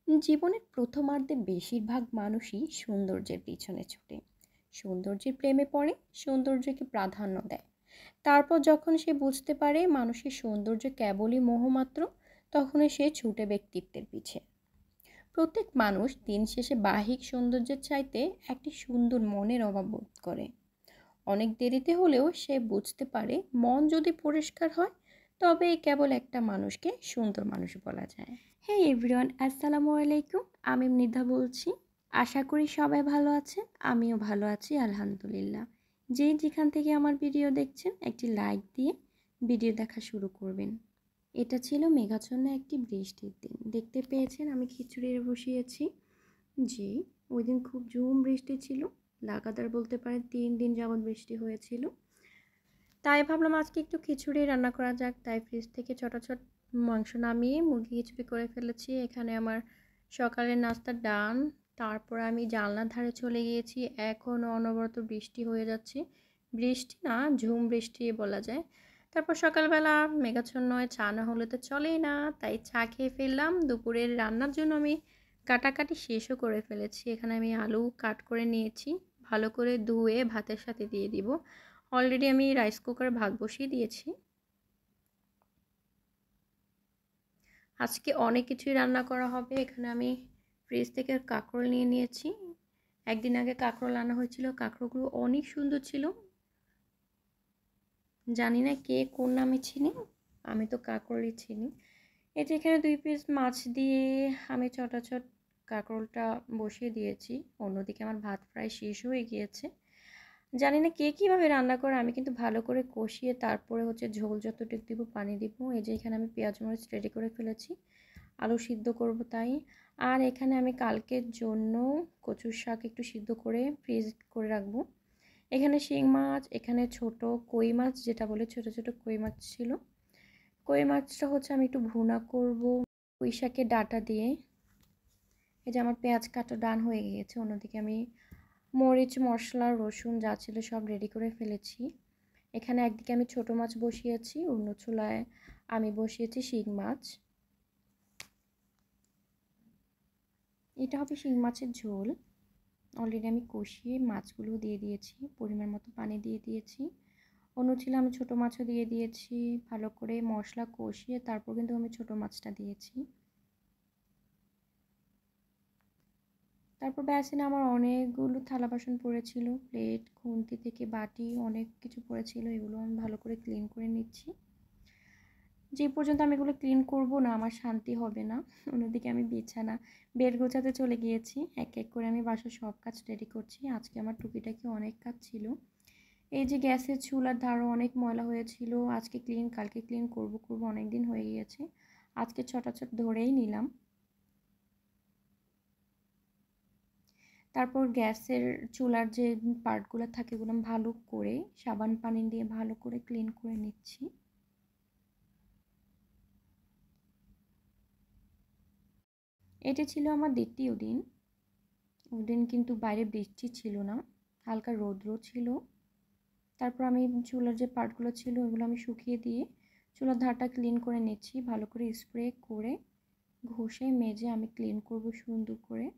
জীবনের প্রথমার্ধে বেশিরভাগ মানুষই সৌন্দর্যের পিছনে ছুটে, সৌন্দর্যের প্রেমে পড়ে, সৌন্দর্যকে প্রাধান্য দেয়। তারপর যখন সে বুঝতে পারে মানুষের সৌন্দর্য কেবলই মোহমাত্র, তখনই সে ছুটে ব্যক্তিত্বের পিছে। প্রত্যেক মানুষ দিন শেষে বাহ্যিক সৌন্দর্যের চাইতে একটি সুন্দর মনের অভাব বোধ করে। অনেক দেরিতে হলেও সে বুঝতে পারে মন যদি পরিষ্কার হয় তবে কেবল একটা মানুষকে সুন্দর মানুষ বলা যায়। হ্যাঁ এভরিওয়ান, আসসালামু আলাইকুম। আমি মৃধা বলছি। আশা করি সবাই ভালো আছেন, আমিও ভালো আছি আলহামদুলিল্লাহ। যেখান থেকে আমার ভিডিও দেখছেন একটি লাইক দিয়ে ভিডিও দেখা শুরু করবেন। এটা ছিল মেঘাচ্ছন্ন একটি বৃষ্টির দিন। দেখতে পেয়েছেন আমি খিচুড়ি বসিয়েছি। জি, ওই দিন খুব ঝুম বৃষ্টি ছিল, লাগাতার বলতে পারেন 3 দিন যাবৎ বৃষ্টি হয়েছিল। তাই ভাবলাম আজকে একটু খিচুড়ি রান্না করা যাক। তাই ফ্রিজ থেকে চটাচট মাংস নামিয়ে মুরগি খিচুড়ি করে ফেলেছি। এখানে আমার সকালের নাস্তার ডান। তারপর আমি জানলার ধারে চলে গিয়েছি। এখনও অনবরত বৃষ্টি হয়ে যাচ্ছে। বৃষ্টি না, ঝুম বৃষ্টি বলা যায়। তারপর সকালবেলা মেঘাচ্ছন্ন, চা না হলে তো চলেই না, তাই চা খেয়ে ফেললাম। দুপুরের রান্নার জন্য আমি কাটাকাটি শেষও করে ফেলেছি। এখানে আমি আলু কাট করে নিয়েছি, ভালো করে ধুয়ে ভাতের সাথে দিয়ে দিব। অলরেডি আমি রাইস কুকারে ভাত বসিয়ে দিয়েছি। আজকে অনেক কিছুই রান্না করা হবে। এখানে আমি ফ্রিজ থেকে কাঁকরোল নিয়ে নিয়েছি। একদিন আগে কাঁকরোল আনা হয়েছিল, কাঁকরোলগুলো অনেক সুন্দর ছিল। জানি না কে কোন নামে চিনি, আমি তো কাঁকরোলই চিনি। এটা এখানে 2 পিস মাছ দিয়ে আমি চটাচট কাঁকরোলটা বসিয়ে দিয়েছি। অন্যদিকে আমার ভাত প্রায় শেষ হয়ে গিয়েছে। জানি না কে কীভাবে রান্না করে, আমি কিন্তু ভালো করে কষিয়ে তারপরে ঝোল যতটুকু দিব পানি দিব। এই যে এখানে আমি পেঁয়াজ মরিচ রেডি করে ফেলেছি, আলু সিদ্ধ করব তাই। আর এখানে আমি কালকের জন্য কচুর শাক একটু সিদ্ধ করে ফ্রিজ করে রাখবো। এখানে শিং মাছ, এখানে ছোট কই মাছ, যেটা বলে ছোট ছোট কই মাছ ছিল। কই মাছটা আমি একটু ভুনা করব পুঁই শাকের ডাঁটা দিয়ে। এই যে আমার পেঁয়াজ কাটা ডান হয়ে গিয়েছে। অন্যদিকে আমি মরিচ মশলা রসুন যা ছিল সব রেডি করে ফেলেছি। এখানে একদিকে আমি ছোট মাছ বসিয়েছি, অন্য চুলায় আমি বসিয়েছি শিং মাছ। এটা হবে শিং মাছের ঝোল। অলরেডি আমি কষিয়ে মাছগুলো দিয়ে দিয়েছি, পরিমাণ মতো পানি দিয়ে দিয়েছি। অন্য ছিল আমি ছোট মাছও দিয়ে দিয়েছি। ভালো করে মশলা কষিয়ে তারপর কিন্তু আমি ছোট মাছটা দিয়েছি। তারপর বেসিনে আমার অনেকগুলো থালা বাসন পড়েছিল, প্লেট খুন্তি থেকে বাটি অনেক কিছু পড়েছিল। এগুলো আমি ভালো করে ক্লিন করে নিচ্ছি। যে পর্যন্ত আমি এগুলো ক্লিন করব না আমার শান্তি হবে না। অন্যদিকে আমি বিছানা বেড গোছাতে চলে গিয়েছি। এক এক করে আমি বাসার সব কাজ রেডি করছি। আজকে আমার টুকিটাকি অনেক কাজ ছিল। এই যে গ্যাসের চুলার ধারও অনেক ময়লা হয়েছিল, আজকে ক্লিন কালকে ক্লিন করব অনেক দিন হয়ে গিয়েছে। আজকে ছটাছট ধরেই নিলাম। তারপর গ্যাসের চুলার যে পার্টগুলো থাকে ওগুলো ভালো করে সাবান পানি দিয়ে ভালো করে ক্লিন করে নিচ্ছি। এটা ছিল আমার দ্বিতীয় দিন। ওদিন কিন্তু বাইরে বৃষ্টি ছিল না, হালকা রৌদ্র ছিল। তারপর আমি চুলার যে পার্টগুলো ছিল ওগুলো আমি শুকিয়ে দিয়ে চুলার ধারটা ক্লিন করে নিচ্ছি। ভালো করে স্প্রে করে ঘষে মেজে আমি ক্লিন করব সুন্দর করে।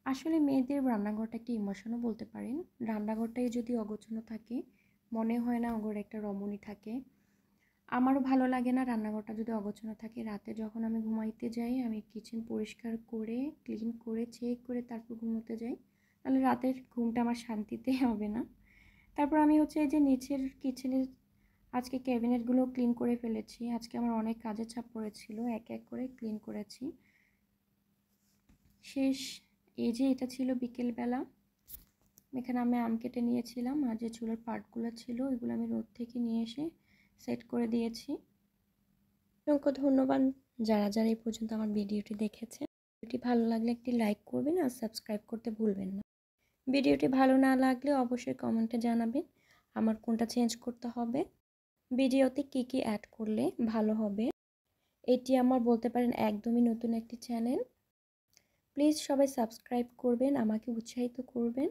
আসলে মেয়েদের রান্নাঘরটা একটা ইমোশনও বলতে পারেন। রান্নাঘরটাই যদি অগোছালো থাকে মনে হয় না ওগোর একটা রমণী থাকে। আমারও ভালো লাগে না রান্নাঘরটা যদি অগোছালো থাকে। রাতে যখন আমি ঘুমাইতে যাই আমি কিচেন পরিষ্কার করে ক্লিন করে চেক করে তারপর ঘুমোতে যাই, তাহলে রাতের ঘুমটা আমার শান্তিতে হবে না। তারপর আমি এই যে নিচের কিচেনের আজকে ক্যাবিনেটগুলো ক্লিন করে ফেলেছি। আজকে আমার অনেক কাজের চাপ পড়েছিল, এক এক করে ক্লিন করেছি। শেষ এই যে এটা ছিল বিকেলবেলা। এখানে আমি আম কেটে নিয়েছিলাম, আর যে চুলার পার্টগুলো ছিল এগুলো আমি রোদ থেকে নিয়ে এসে সেট করে দিয়েছি। অসংখ্য ধন্যবাদ যারা যারা এই পর্যন্ত আমার ভিডিওটি দেখেছেন। ভিডিওটি ভালো লাগলে একটি লাইক করবেন আর সাবস্ক্রাইব করতে ভুলবেন না। ভিডিওটি ভালো না লাগলে অবশ্যই কমেন্টে জানাবেন আমার কোনটা চেঞ্জ করতে হবে, ভিডিওতে কী কী অ্যাড করলে ভালো হবে। এটি আমার বলতে পারেন একদমই নতুন একটি চ্যানেল। প্লিজ সবাই সাবস্ক্রাইব করবেন, আমাকে উৎসাহিত করবেন।